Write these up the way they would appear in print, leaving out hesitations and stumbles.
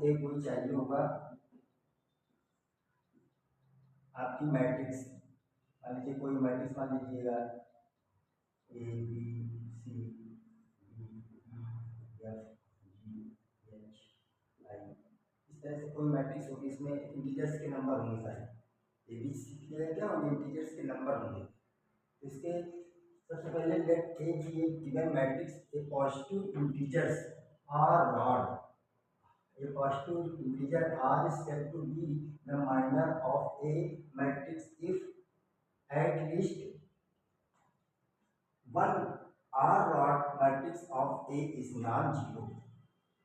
एक वही चाहिए होगा आपकी मैट्रिक्स। मान लीजिए कोई मैट्रिक्स मान लीजिएगा A B C D F G H I, इस तरह से कोई मैट्रिक्स होगी, इसमें इंटीजर्स के नंबर होंगे सारे। ए बी सी की जगह क्या होंगे, इंटीजर्स के नंबर होंगे। इसके सबसे पहले let A B A given matrix A positive integers are not, a positive integer r is said to be the minor of a matrix if at least one r dot matrix of a is non-zero।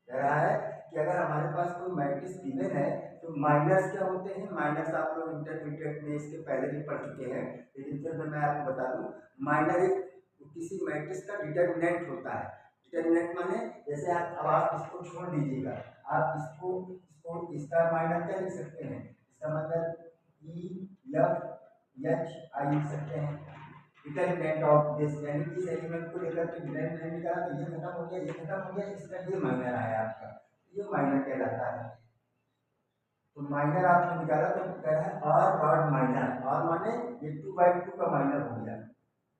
कह रहा है कि अगर हमारे पास कोई matrix given है तो miners क्या होते हैं। माइनर्स आप लोग इंटरमीडिएट में इसके पहले भी पढ़ चुके हैं, लेकिन फिर मैं आपको बता दूं, माइनर एक किसी मैट्रिक्स का डिटर्मिनेंट होता है। डिटर्मिनेंट माने जैसे अब आप इसको छोड़ दीजिएगा, आप इसको इसका माइनर क्या लिख सकते हैं, इसका मतलब ई एफ एच आई लिख सकते हैं। डिटर्मिनेंट ऑफ दिस, यानी कि इस एलिमेंट को लेकर के डिटर्मिनेंट निकाला तो ये खत्म हो गया, ये खत्म हो गया, इसका ये माइनर आया आपका, ये माइनर कहलाता है। तो माइनर आपने निकाला तो कह रहा है आर डॉट माइनर, आर माने ये 2/2 का माइनर हो गया।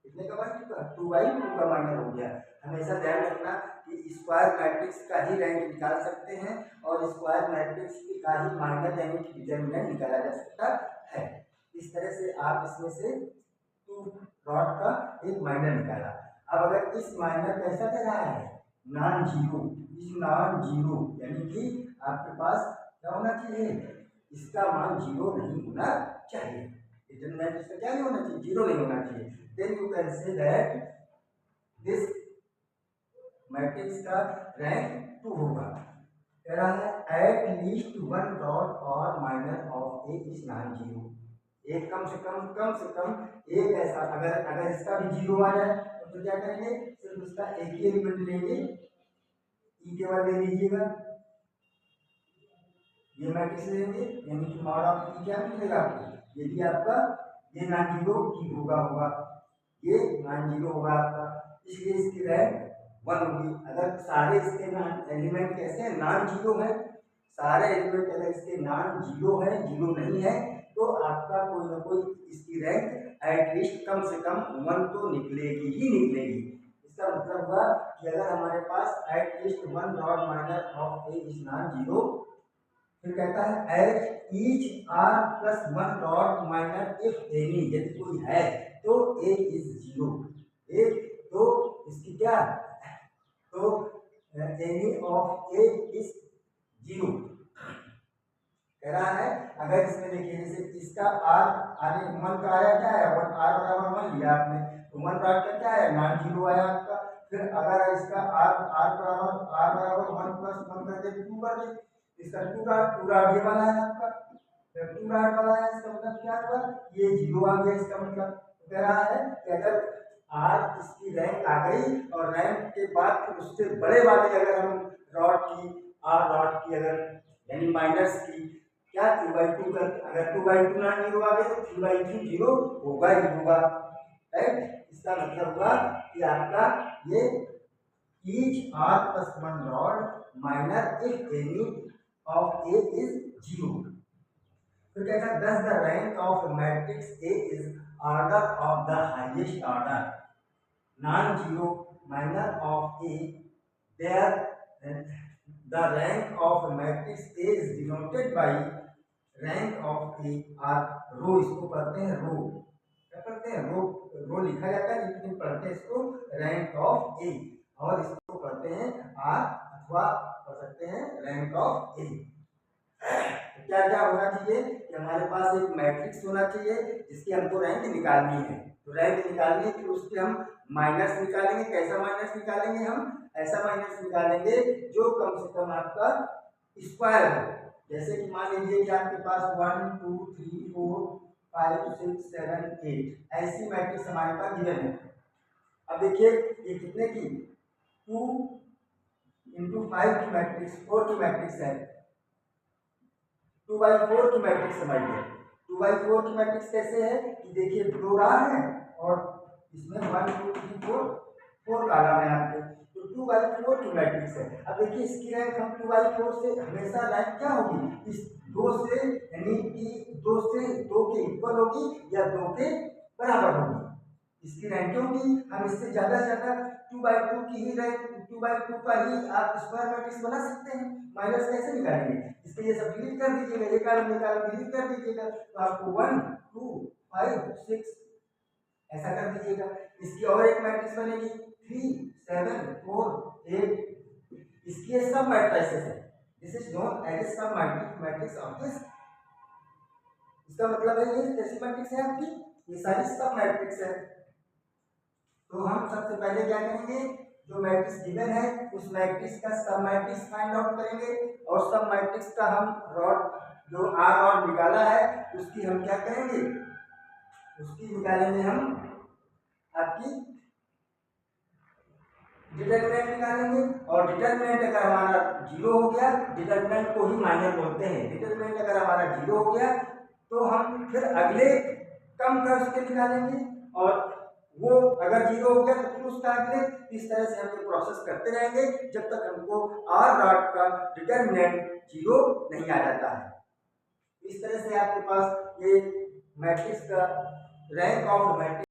कितने का भाई, 2/2 का माइनर हो गया। हमेशा ध्यान रखना कि स्क्वायर मैट्रिक्स का ही रैंक निकाल सकते हैं और स्क्वायर मैट्रिक्स का ही माइनर यानी कि डिटर्मिनेंट निकाला जा सकता है। इस तरह से आप इसमें से 2 डॉट का एक माइनर निकाला। अब अगर इस माइनर कैसा कह रहा है, नॉन जीरो, इस नॉन जीरो यानी कि आपके पास क्या होना चाहिए, इसका मान जीरो नहीं होना चाहिए। डिटरमिनेंट इसका क्या नहीं होना चाहिए, जीरो नहीं होना चाहिए। Then you can say that this matrix का रैंक 2 होगा। कह रहा है एट लीस्ट वन डॉट और minor of A is non zero, एक कम से कम एक ऐसा, अगर इसका भी जीरो आ जाए तो क्या करेंगे, सिर्फ इसका एक ही एलिमेंट लेंगे, ई के बाद ले लीजिएगा, ये मैट्रिक्स लेंगे, यानी कि मॉड ऑफ ई क्या मिलेगा आपको, ये भी आपका ये नॉन जीरो ई होगा, ये नॉन जीरो होगा आपका, इसलिए इसकी रैंक 1 होगी। अगर सारे इसके एलिमेंट कैसे हैं, नॉन जीरो है, सारे एलिमेंट अगर इसके नॉन जीरो है, जीरो नहीं है, तो आपका कोई ना कोई इसकी रैंक एटलीस्ट कम से कम 1 तो निकलेगी ही निकलेगी। इसका मतलब हुआ कि अगर हमारे पास at least 1 dot minor of A is non zero, फिर कहता है at each R plus 1 dot minor if any, यदि कोई है तो ए इज जीरो, ए तो इसकी क्या, तो any of A is zero. कह रहा है अगर इसमें देखिए जैसे इसका आर आने 1 का आया क्या है, 1 आर बराबर 1 लिया आपने, तो 1 डॉट का क्या है, नॉन जीरो आया आपका। फिर अगर इसका आर बराबर 1 प्लस 1 कर दे 2 कर दे, इसका 2 डॉट ये वाला है आपका, फिर 2 डॉट वाला है, इसका मतलब क्या हुआ, ये जीरो आ गया। इसका मतलब तो कह रहा है कि अगर आर इसकी रैंक आ गई और रैंक के बाद फिर उससे बड़े वाले अगर हम डॉट की आर डॉट की अगर यानी माइनस की क्या 2/2 कर, अगर 2/2 नॉन जीरो आ गया तो 3/2 जीरो होगा ही होगा, राइट। इसका मतलब हुआ कि आपका ये each R plus 1 dot minor if any of A is zero. फिर कहता है thus the rank of matrix A is order of the highest order, non-zero minor of A, there the rank of matrix A is denoted by rank of A or रो, इसको पढ़ते हैं रो, क्या पढ़ते हैं रो, रो लिखा जाता है लेकिन पढ़ते हैं इसको रैंक ऑफ ए, और इसको पढ़ते हैं आर अथवा पढ़ सकते हैं रैंक ऑफ ए। क्या क्या होना चाहिए कि हमारे पास एक मैट्रिक्स होना चाहिए जिसकी हमको रैंक निकालनी है। तो रैंक निकालनी है फिर उसके हम माइनस निकालेंगे। कैसा माइनस निकालेंगे, हम ऐसा माइनस निकालेंगे जो कम से कम आपका स्क्वायर हो। जैसे कि मान लीजिए कि आपके पास 1 2 3 4 5 6 7 8 ऐसी मैट्रिक्स हमारे पास गिवन है। अब देखिए ये कितने की 2 × 5 की मैट्रिक्स 4 की मैट्रिक्स है, 2/4 की मैट्रिक्स समझिए। 2/4 की मैट्रिक्स कैसे है कि देखिए 2 राह है और इसमें 1 2 3 4 4 कॉलम है आपके, तो 2/4 की मैट्रिक्स है। अब देखिए इसकी रैंक हम 2/4 से हमेशा रैंक क्या होगी, इस 2 से, यानी कि 2 से 2 के इक्वल होगी या 2 के बराबर होगी। इसकी रैंक क्यों की, हम इससे ज्यादा से ज्यादा 2/2 की ही रैंक, 2/2 का ही आप स्क्वायर मैट्रिक्स बना सकते हैं। माइनस कैसे निकालेंगे, इसके ये सब डिलीट कर दीजिएगा, ये कॉलम डिलीट कर दीजिएगा, तो आपको 1 2 5 6 ऐसा कर दीजिएगा। इसकी और एक मैट्रिक्स बनेगी 3 7 4 8। इसकी ये सब मैट्रिसेस है, दिस इज नोन एज सब मैट्रिक्स ऑफ दिस। इसका मतलब है ये कैसी मैट्रिक्स है आपकी, ये सारी सब मैट्रिक्स है। तो हम सबसे पहले क्या करेंगे, जो मैट्रिक्स गिवन है उस मैट्रिक्स का सब मैट्रिक्स फाइंड आउट करेंगे, और सब मैट्रिक्स का हम रॉड जो आर रॉड निकाला है उसकी हम क्या करेंगे, उसकी निकालेंगे हम आपकी डिटरमिनेंट निकालेंगे। और डिटरमिनेंट अगर हमारा 0 हो गया, डिटरमिनेंट को ही माइनर बोलते हैं, डिटरमिनेंट अगर हमारा 0 हो गया तो हम फिर अगले कम कर उसके निकालेंगे, और वो अगर 0 हो गया तो फिर उसका अगले। इस तरह से हम ये प्रोसेस करते रहेंगे जब तक हमको आर रॉड का डिटरमिनेंट 0 नहीं आ जाता है। इस तरह से आपके पास ये मैट्रिक्स का रैंक ऑफ मैट्रिक्स